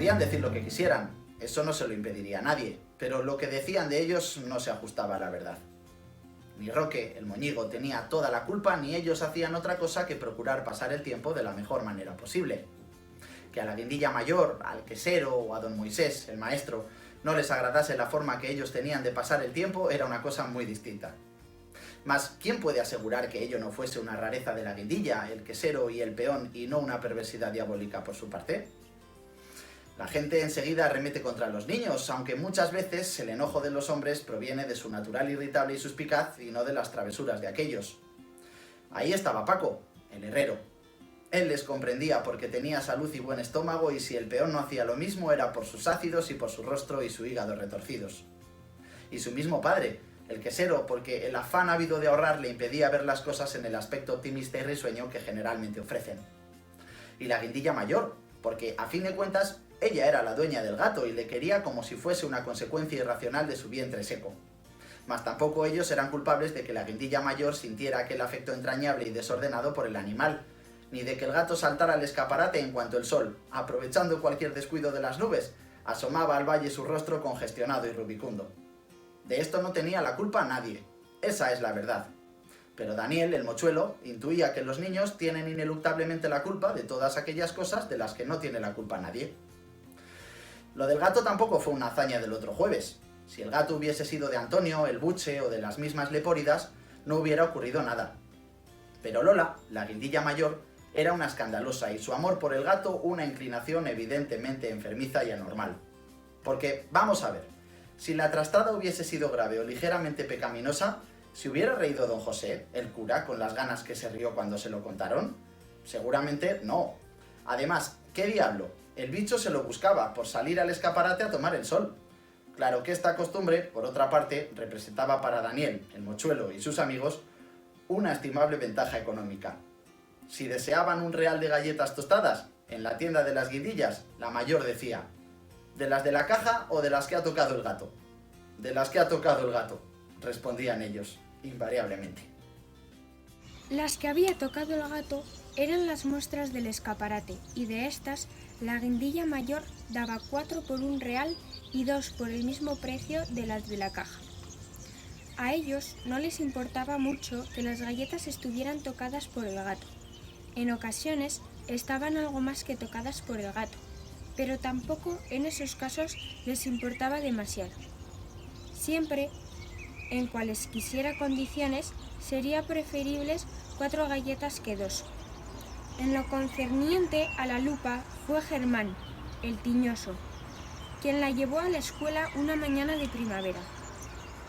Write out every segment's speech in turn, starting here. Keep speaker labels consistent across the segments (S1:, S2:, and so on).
S1: Podían decir lo que quisieran, eso no se lo impediría a nadie, pero lo que decían de ellos no se ajustaba a la verdad. Ni Roque, el moñigo, tenía toda la culpa, ni ellos hacían otra cosa que procurar pasar el tiempo de la mejor manera posible. Que a la Guindilla Mayor, al Quesero o a don Moisés, el maestro, no les agradase la forma que ellos tenían de pasar el tiempo era una cosa muy distinta. Mas, ¿quién puede asegurar que ello no fuese una rareza de la Guindilla, el Quesero y el peón y no una perversidad diabólica por su parte? La gente enseguida arremete contra los niños, aunque muchas veces el enojo de los hombres proviene de su natural irritable y suspicaz y no de las travesuras de aquellos. Ahí estaba Paco, el herrero. Él les comprendía porque tenía salud y buen estómago, y si el peón no hacía lo mismo era por sus ácidos y por su rostro y su hígado retorcidos. Y su mismo padre, el Quesero, porque el afán ávido de ahorrar le impedía ver las cosas en el aspecto optimista y risueño que generalmente ofrecen. Y la Guindilla Mayor, porque a fin de cuentas ella era la dueña del gato y le quería como si fuese una consecuencia irracional de su vientre seco. Mas tampoco ellos eran culpables de que la Guindilla Mayor sintiera aquel afecto entrañable y desordenado por el animal, ni de que el gato saltara al escaparate en cuanto el sol, aprovechando cualquier descuido de las nubes, asomaba al valle su rostro congestionado y rubicundo. De esto no tenía la culpa nadie, esa es la verdad. Pero Daniel, el mochuelo, intuía que los niños tienen ineluctablemente la culpa de todas aquellas cosas de las que no tiene la culpa nadie. Lo del gato tampoco fue una hazaña del otro jueves. Si el gato hubiese sido de Antonio, el Buche o de las mismas Lepóridas, no hubiera ocurrido nada. Pero Lola, la Guindilla Mayor, era una escandalosa y su amor por el gato una inclinación evidentemente enfermiza y anormal. Porque, vamos a ver, si la trastada hubiese sido grave o ligeramente pecaminosa, ¿se hubiera reído don José, el cura, con las ganas que se rió cuando se lo contaron? Seguramente no. Además, ¿qué diablo? El bicho se lo buscaba por salir al escaparate a tomar el sol. Claro que esta costumbre, por otra parte, representaba para Daniel, el mochuelo y sus amigos, una estimable ventaja económica. Si deseaban un real de galletas tostadas, en la tienda de las Guindillas, la Mayor decía: ¿de las de la caja o de las que ha tocado el gato? De las que ha tocado el gato, respondían ellos, invariablemente.
S2: Las que había tocado el gato eran las muestras del escaparate, y de estas, la Guindilla Mayor daba 4 por un real y 2 por el mismo precio de las de la caja. A ellos no les importaba mucho que las galletas estuvieran tocadas por el gato. En ocasiones estaban algo más que tocadas por el gato, pero tampoco en esos casos les importaba demasiado. Siempre, en cualesquisiera condiciones, sería preferibles 4 galletas que 2. En lo concerniente a la lupa fue Germán, el tiñoso, quien la llevó a la escuela una mañana de primavera.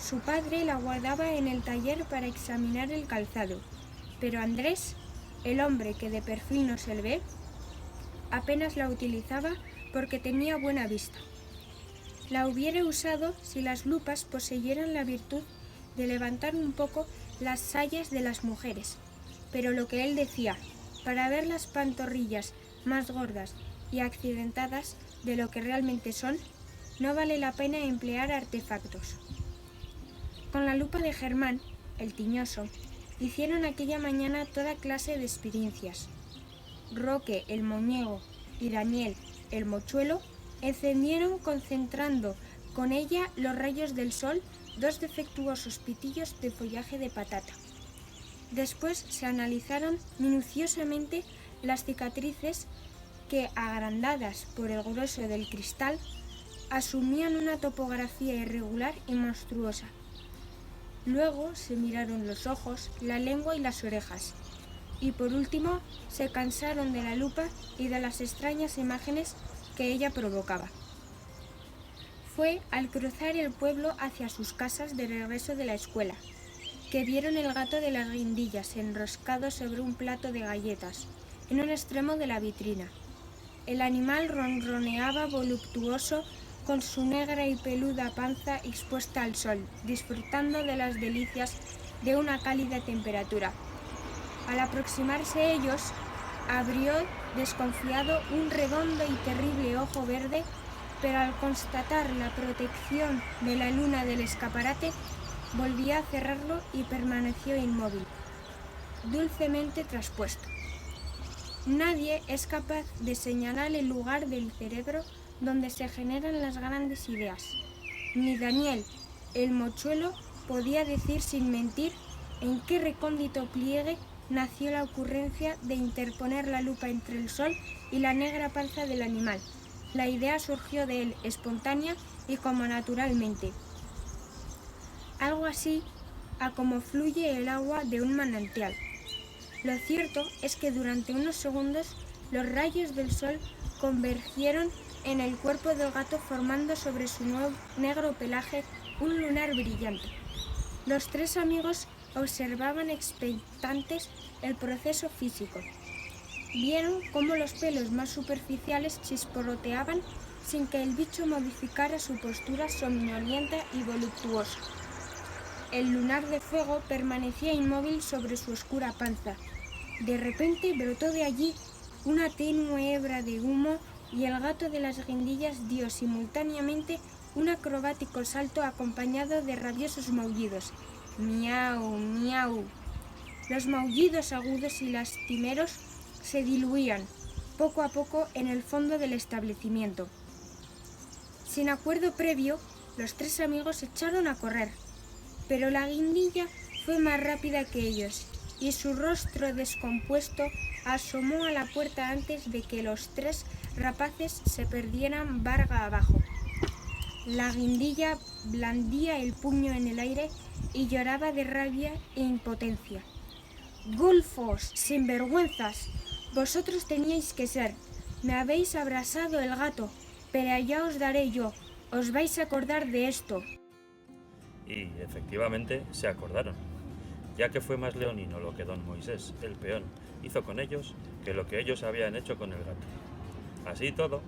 S2: Su padre la guardaba en el taller para examinar el calzado, pero Andrés, el hombre que de perfil no se le ve, apenas la utilizaba porque tenía buena vista. La hubiera usado si las lupas poseyeran la virtud de levantar un poco las sayas de las mujeres, pero lo que él decía, para ver las pantorrillas más gordas y accidentadas de lo que realmente son, no vale la pena emplear artefactos. Con la lupa de Germán, el tiñoso, hicieron aquella mañana toda clase de experiencias. Roque, el moñego, y Daniel, el mochuelo, encendieron concentrando con ella los rayos del sol 2 defectuosos pitillos de follaje de patata. Después se analizaron minuciosamente las cicatrices que, agrandadas por el grueso del cristal, asumían una topografía irregular y monstruosa. Luego se miraron los ojos, la lengua y las orejas, y por último se cansaron de la lupa y de las extrañas imágenes que ella provocaba. Fue al cruzar el pueblo hacia sus casas de regreso de la escuela, que vieron el gato de las Guindillas enroscado sobre un plato de galletas, en un extremo de la vitrina. El animal ronroneaba voluptuoso con su negra y peluda panza expuesta al sol, disfrutando de las delicias de una cálida temperatura. Al aproximarse ellos, abrió desconfiado un redondo y terrible ojo verde, pero al constatar la protección de la luna del escaparate, volvió a cerrarlo y permaneció inmóvil, dulcemente traspuesto. Nadie es capaz de señalar el lugar del cerebro donde se generan las grandes ideas. Ni Daniel, el mochuelo, podía decir sin mentir en qué recóndito pliegue nació la ocurrencia de interponer la lupa entre el sol y la negra panza del animal. La idea surgió de él, espontánea y como naturalmente. Algo así a como fluye el agua de un manantial. Lo cierto es que durante unos segundos los rayos del sol convergieron en el cuerpo del gato formando sobre su negro pelaje un lunar brillante. Los tres amigos observaban expectantes el proceso físico. Vieron cómo los pelos más superficiales chisporroteaban sin que el bicho modificara su postura somnolienta y voluptuosa. El lunar de fuego permanecía inmóvil sobre su oscura panza. De repente brotó de allí una tenue hebra de humo y el gato de las guindillas dio simultáneamente un acrobático salto acompañado de rabiosos maullidos. ¡Miau, miau! Los maullidos agudos y lastimeros se diluían poco a poco en el fondo del establecimiento. Sin acuerdo previo, los tres amigos echaron a correr, pero la guindilla fue más rápida que ellos y su rostro descompuesto asomó a la puerta antes de que los tres rapaces se perdieran varga abajo. La guindilla blandía el puño en el aire y lloraba de rabia e impotencia. ¡Golfos, sinvergüenzas! Vosotros teníais que ser. Me habéis abrasado el gato, pero allá os daré yo. Os vais a acordar de esto.
S3: Y efectivamente se acordaron, ya que fue más leonino lo que don Moisés, el peón, hizo con ellos que lo que ellos habían hecho con el gato. Así y todo,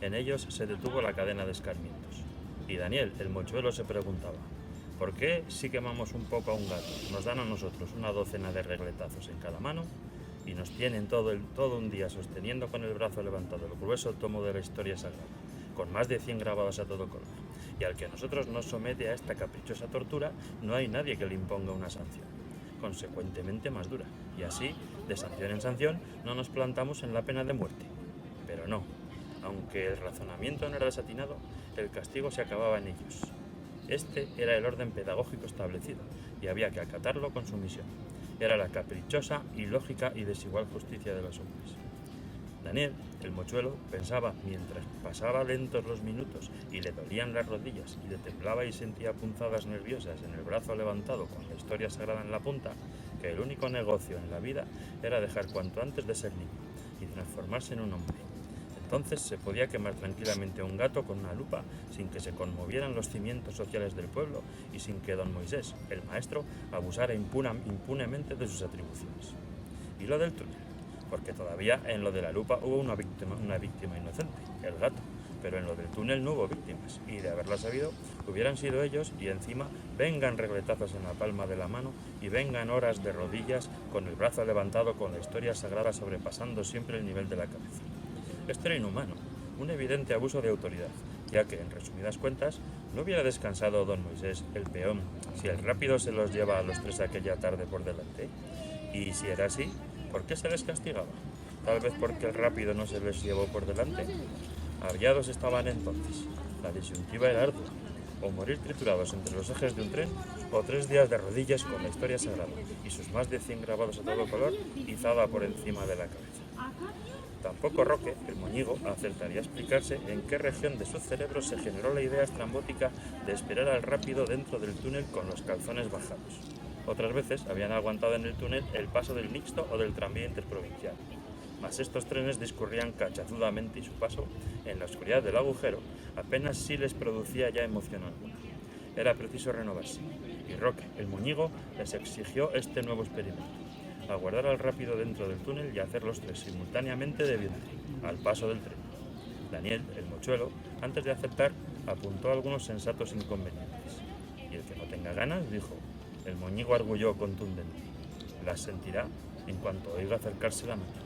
S3: en ellos se detuvo la cadena de escarmientos. Y Daniel, el mochuelo, se preguntaba: ¿por qué si quemamos un poco a un gato nos dan a nosotros una docena de regletazos en cada mano y nos tienen todo un día sosteniendo con el brazo levantado el grueso tomo de la historia sagrada, con más de 100 grabados a todo color? Y al que a nosotros nos somete a esta caprichosa tortura, no hay nadie que le imponga una sanción, consecuentemente más dura. Y así, de sanción en sanción, no nos plantamos en la pena de muerte. Pero no, aunque el razonamiento no era desatinado, el castigo se acababa en ellos. Este era el orden pedagógico establecido, y había que acatarlo con sumisión. Era la caprichosa, ilógica y desigual justicia de los hombres. Daniel, el mochuelo, pensaba, mientras pasaba lentos los minutos y le dolían las rodillas y le temblaba y sentía punzadas nerviosas en el brazo levantado con la historia sagrada en la punta, que el único negocio en la vida era dejar cuanto antes de ser niño y transformarse en un hombre. Entonces se podía quemar tranquilamente a un gato con una lupa sin que se conmovieran los cimientos sociales del pueblo y sin que don Moisés, el maestro, abusara impunemente de sus atribuciones. Y lo del túnel, porque todavía en lo de la lupa hubo una víctima inocente, el gato, pero en lo del túnel no hubo víctimas, y de haberla sabido, hubieran sido ellos, y encima vengan regletazos en la palma de la mano y vengan horas de rodillas con el brazo levantado con la historia sagrada sobrepasando siempre el nivel de la cabeza. Esto era inhumano, un evidente abuso de autoridad, ya que, en resumidas cuentas, no hubiera descansado don Moisés, el peón, si el rápido se los lleva a los tres aquella tarde por delante. Y si era así, ¿por qué se les castigaba? Tal vez porque el rápido no se les llevó por delante. Aviados estaban entonces. La disyuntiva era ardua: o morir triturados entre los ejes de un tren, o 3 días de rodillas con la historia sagrada y sus más de 100 grabados a todo color izada por encima de la cabeza. Tampoco Roque, el moñigo, acertaría a explicarse en qué región de su cerebro se generó la idea estrambótica de esperar al rápido dentro del túnel con los calzones bajados. Otras veces habían aguantado en el túnel el paso del mixto o del tranvía interprovincial. Mas estos trenes discurrían cachazudamente y su paso, en la oscuridad del agujero, apenas sí les producía ya emoción alguna. Era preciso renovarse, y Roque, el moñigo, les exigió este nuevo experimento: aguardar al rápido dentro del túnel y hacer los tres simultáneamente de vientre, al paso del tren. Daniel, el mochuelo, antes de aceptar, apuntó algunos sensatos inconvenientes. Y el que no tenga ganas, dijo. El moñigo arguyó contundente: las sentirá en cuanto oiga acercarse la máquina.